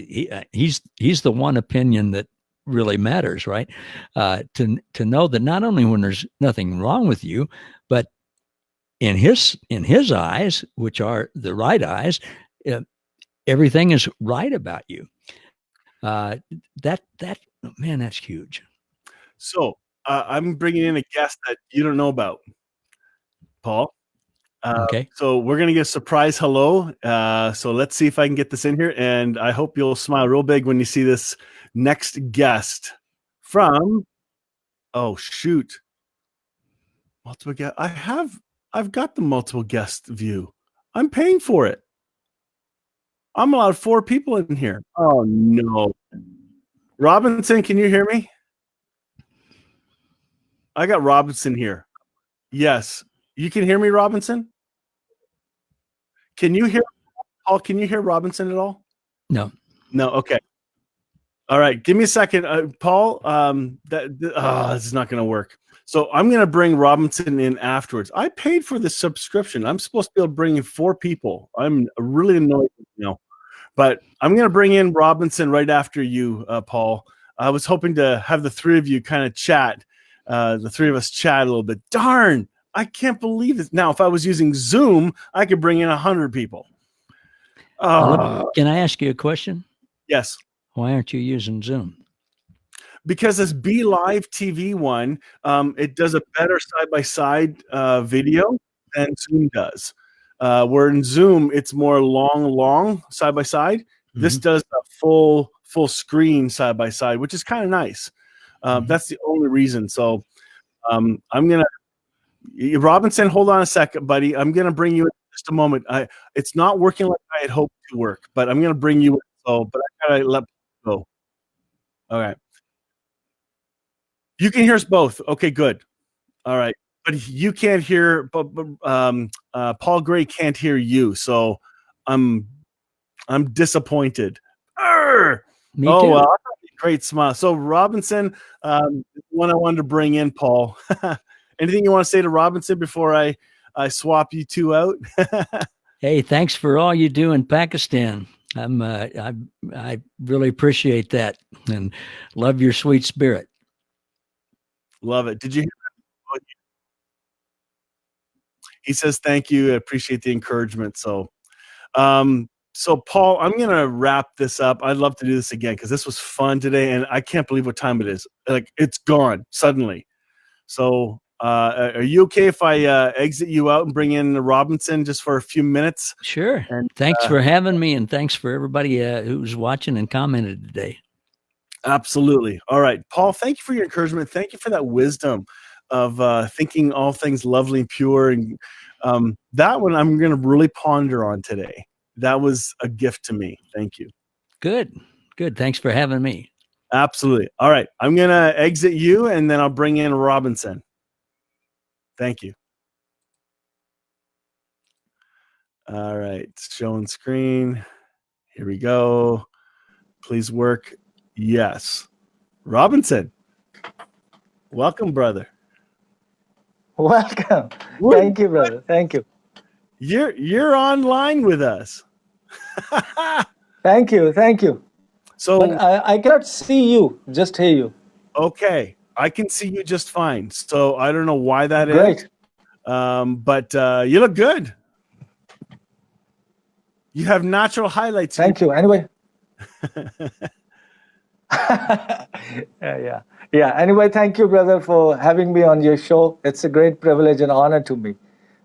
He's the one opinion that really matters, right? To know that not only when there's nothing wrong with you, but in his eyes, which are the right eyes, everything is right about you. That man, that's huge. So I'm bringing in a guest that you don't know about, Paul. Okay. So we're going to get a surprise hello. So let's see if I can get this in here. And I hope you'll smile real big when you see this next guest from, oh, shoot. Multiple guest. I've got the multiple guest view. I'm paying for it. I'm allowed 4 people in here. Oh, no. Robinson, can you hear me? I got Robinson here. Yes. You can hear me, Robinson? Can you hear Paul? Can you hear Robinson at all? No. Okay. All right. Give me a second, Paul. This is not going to work. So I'm going to bring Robinson in afterwards. I paid for the subscription. I'm supposed to be able to bring in 4 people. I'm really annoyed now, but I'm going to bring in Robinson right after you, Paul. I was hoping to have the 3 of you kind of chat. The 3 of us chat a little bit. Darn, I can't believe this. Now, if I was using Zoom, I could bring in 100 people. Can I ask you a question? Yes. Why aren't you using Zoom? Because this Be Live TV one, it does a better side-by-side video than Zoom does. Where in Zoom, it's more long side-by-side. This does a full screen side-by-side, which is kind of nice. That's the only reason. So I'm going to – Robinson, hold on a second, buddy. I'm going to bring you in just a moment. It's not working like I had hoped to work, but I'm going to bring you in. So, but I got to let go. All right. You can hear us both. Okay, good. All right. But you can't hear, but Paul Gray can't hear you. So I'm disappointed. Me too. Great smile. So Robinson, one I wanted to bring in, Paul. Anything you want to say to Robinson before I swap you two out? Hey, thanks for all you do in Pakistan. I really appreciate that and love your sweet spirit. Love it. Did you hear that? He says thank you. I appreciate the encouragement. So Paul, I'm going to wrap this up. I'd love to do this again because this was fun today, and I can't believe what time it is. Like, it's gone suddenly. So are you okay if I exit you out and bring in Robinson just for a few minutes? Sure. And thanks for having me, and thanks for everybody who's watching and commented today. Absolutely. All right, Paul, thank you for your encouragement. Thank you for that wisdom of thinking all things lovely and pure. And that one I'm going to really ponder on today. That was a gift to me. Thank you. Good. Thanks for having me. Absolutely. All right. I'm going to exit you, and then I'll bring in Robinson. Thank you. All right. Showing screen. Here we go. Please work. Yes. Robinson. Welcome, brother. Welcome. Thank you, brother. Thank you. You're online with us. Thank you. So, but I cannot see you, just hear you. Okay, I can see you just fine. So I don't know why that Great. is. But you look good. You have natural highlights. Thank you. Anyway. Yeah. Anyway, thank you, brother, for having me on your show. It's a great privilege and honor to me.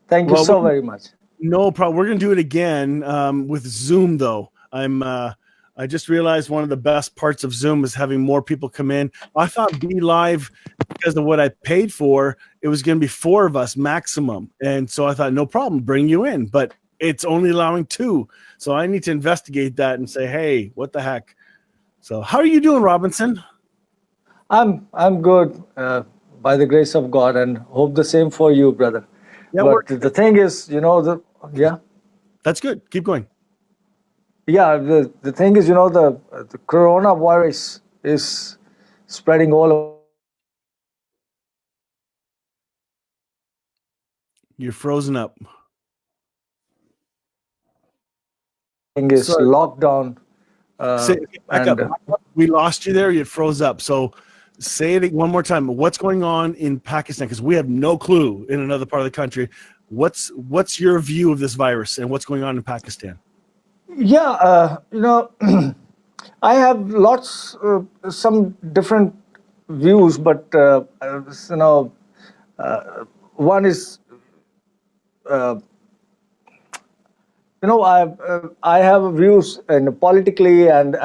Thank you so very much. No problem. We're going to do it again with Zoom, though. I just realized one of the best parts of Zoom is having more people come in. I thought Be Live, because of what I paid for, it was going to be 4 of us maximum. And so I thought, no problem, bring you in. But it's only allowing 2. So I need to investigate that and say, hey, what the heck? So how are you doing, Robinson? I'm good, by the grace of God, and hope the same for you, brother. Yeah, but the thing is, That's good. Keep going. Yeah, the thing is, the coronavirus is spreading all over. You're frozen up. Is lockdown. Back up. We lost you there. You froze up. So say it one more time. What's going on in Pakistan? Because we have no clue in another part of the country. What's your view of this virus and what's going on in Pakistan? Yeah, I have some different views, but one is, I have views politically and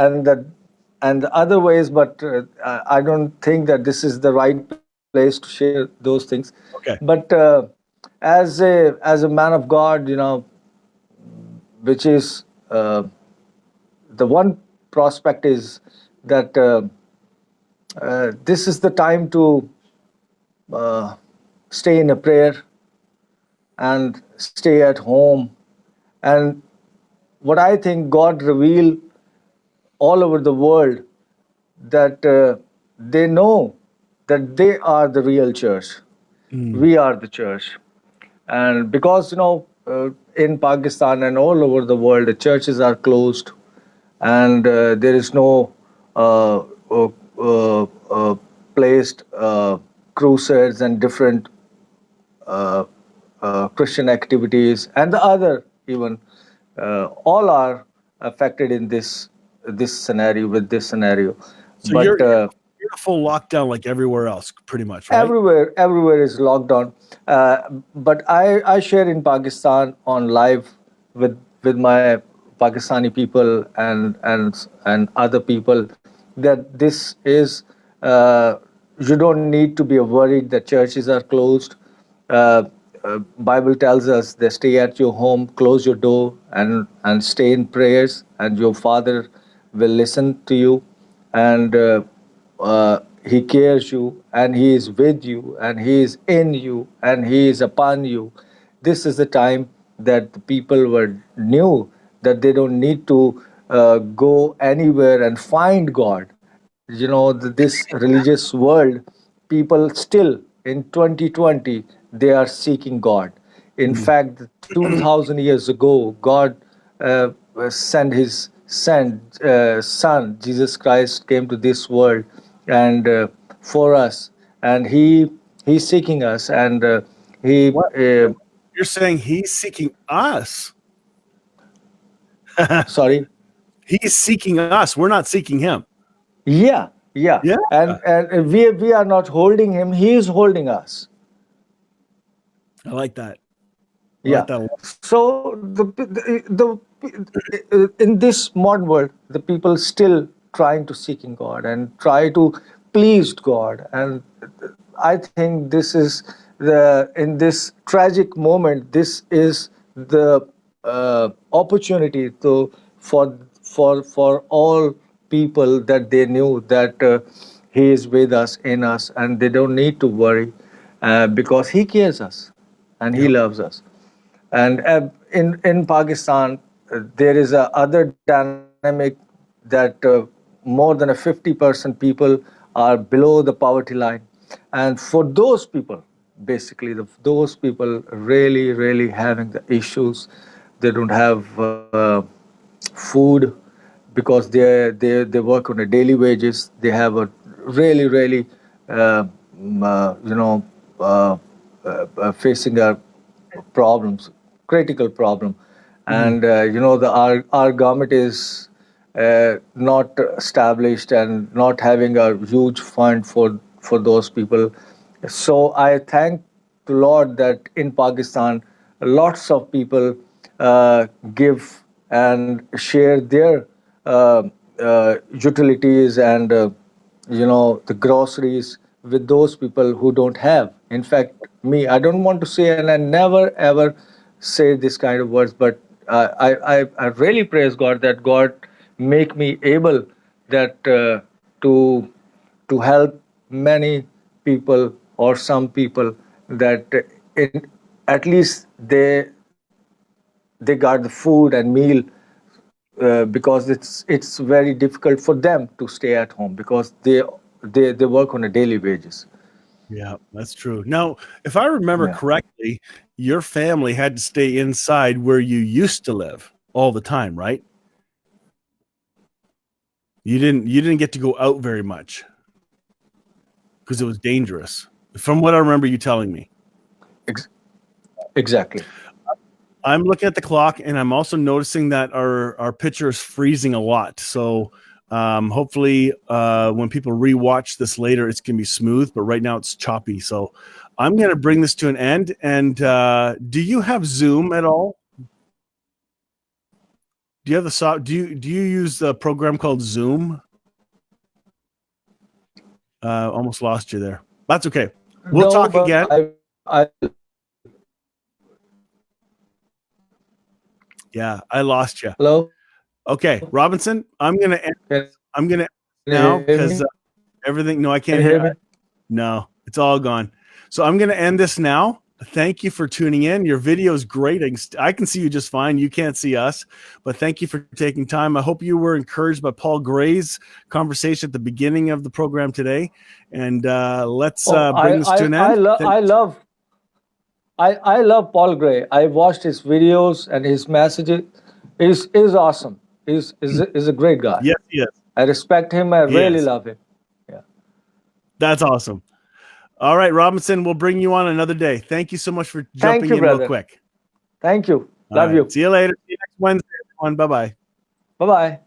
other ways, but I don't think that this is the right place to share those things. Okay. But as a man of God, which is the one prospect is that this is the time to stay in a prayer and stay at home. And what I think God revealed all over the world, that they know that they are the real church. We are the church. And because, in Pakistan and all over the world, the churches are closed, and there is no placed crusades and different Christian activities, and the other even all are affected in this scenario with this scenario. So But you're in a full lockdown like everywhere else, pretty much, right? everywhere is locked down. But I share in Pakistan on live with my Pakistani people and other people that this is you don't need to be worried that churches are closed. uh, Bible tells us that stay at your home, close your door, and stay in prayers, and your Father will listen to you, and He cares you, and He is with you, and He is in you, and He is upon you. This is the time that the people were knew that they don't need to go anywhere and find God. This religious world, people still in 2020 they are seeking God. In Mm. fact, 2000 years ago, God sent his son Jesus Christ came to this world and for us, and he's seeking us, and he What? You're saying he's seeking us? sorry. He's seeking us. We're not seeking him. Yeah, Yeah, and we are not holding him, he is holding us. I like that. I like Yeah. that a lot. So in this modern world, the people still trying to seeking God and try to please God, and I think this is the in this tragic moment. This is the opportunity to for all people that they knew that He is with us in us, and they don't need to worry because He cares us and He Yep. loves us. And in Pakistan, there is a other dynamic that more than a 50% people are below the poverty line, and for those people, basically those people really having the issues. They don't have food because they work on a daily wages. They have a really facing a problems, critical problem, Mhm. and our government is not established and not having a huge fund for those people. So I thank the Lord that in Pakistan, lots of people give and share their utilities and the groceries with those people who don't have. In fact, me, I don't want to say, and I never ever say this kind of words, but I really praise God that God make me able that to help many people or some people that in at least they got the food and meal because it's very difficult for them to stay at home because they work on a daily wages. Yeah, that's true. Now, if I remember Yeah. correctly, your family had to stay inside where you used to live all the time, right? You didn't get to go out very much because it was dangerous. From what I remember you telling me. Ex- exactly. I'm looking at the clock and I'm also noticing that our picture is freezing a lot. So hopefully when people rewatch this later, it's going to be smooth, but right now it's choppy. So I'm going to bring this to an end. And do you have Zoom at all? Do you have do you use the program called Zoom? Almost lost you there. That's okay. We'll No, talk but again. I Yeah, I lost you. hello. Okay, Robinson, I'm gonna Can end you now hear me? because everything. No, I Can can't you hear. hear me? No, it's all gone. So I'm going to end this now. Thank you for tuning in. Your video is great. I can see you just fine. You can't see us, but thank you for taking time. I hope you were encouraged by Paul Gray's conversation at the beginning of the program today. And let's Oh, bring this to an end. I love Paul Gray. I watched his videos and his messages. Is awesome. Is a great guy. Yes, yes, I respect him. I really yes. love him. Yeah. That's awesome. All right, Robinson, we'll bring you on another day. Thank you so much for Thank jumping you, in real brother. quick. Thank you. All Love right. you. See you later. See you next Wednesday, everyone. Bye-bye. Bye-bye.